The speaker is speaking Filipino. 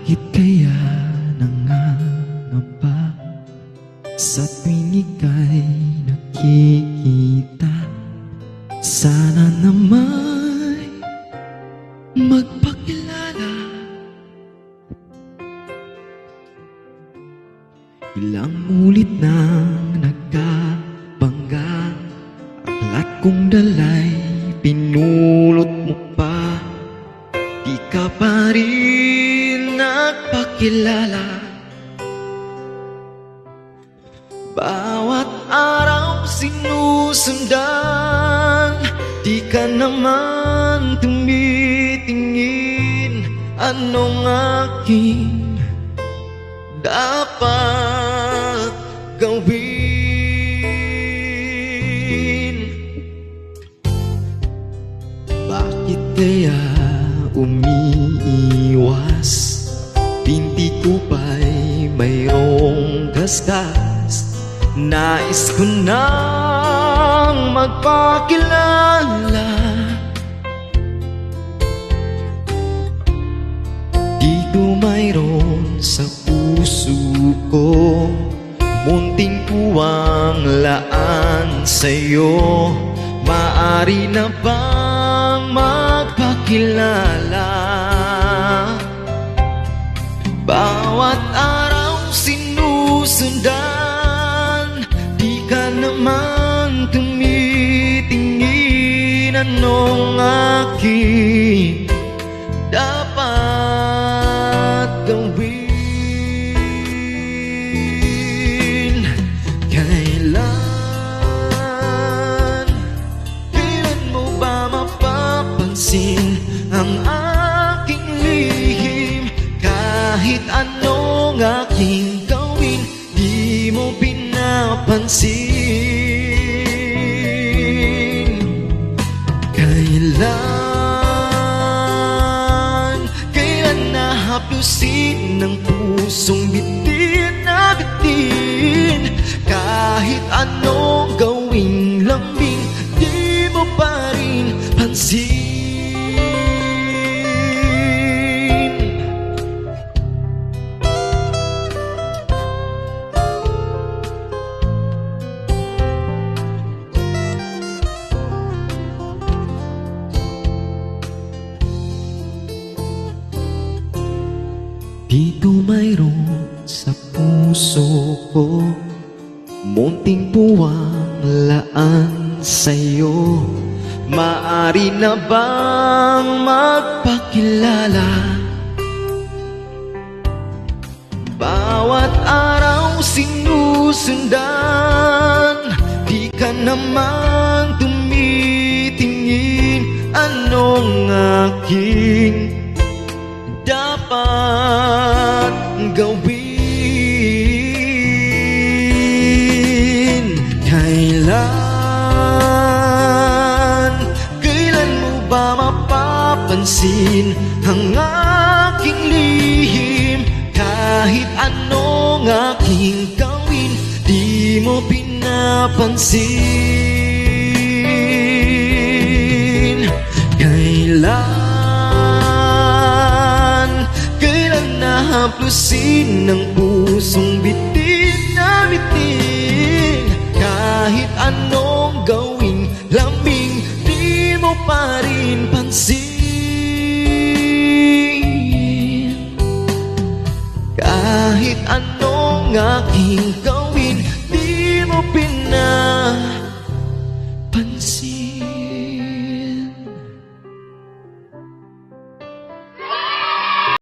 Bakit kaya nangangamba sa tuwing ika'y nakikita? Sana nama'y magpakilala. Ilang ulit nang nagkabangga, aklat kong dalay pinulot mo pa. Di ka pa rin nagpakilala. Bawat araw sinusundan, di ka naman tumitingin. Anong aking dapat gawin? Bakit kaya umiiwas? Binti ko ba'y mayroong gasgas? Nais ko nang magpakilala. Dito mayroon sa puso ko, munting puwang laan sa'yo. Maari na bang magpakilala? Bawat araw sinusundan, di ka naman tumitingin. Anong aking dapat gawin? Kailan mo ba mapapansin ang aking lihim? Kahit anong aking gawin, di mo pinapansin. Kailan nahaplusin ng pusong bitin na bitin? Kahit anong gawing lambing, di mo pa rin pansin. Dito mayroon sa puso ko, munting puwang laan sa'yo. Maari na bang magpakilala? Bawat araw sinusundan, di ka naman tumitingin. Anong aking dapat gawin? Kailan mo ba mapapansin ang aking lihim? Kahit anong aking gawin, di mo pinapansin. Kailan nahaplusin ng pusong bitin na bitin? Kahit ano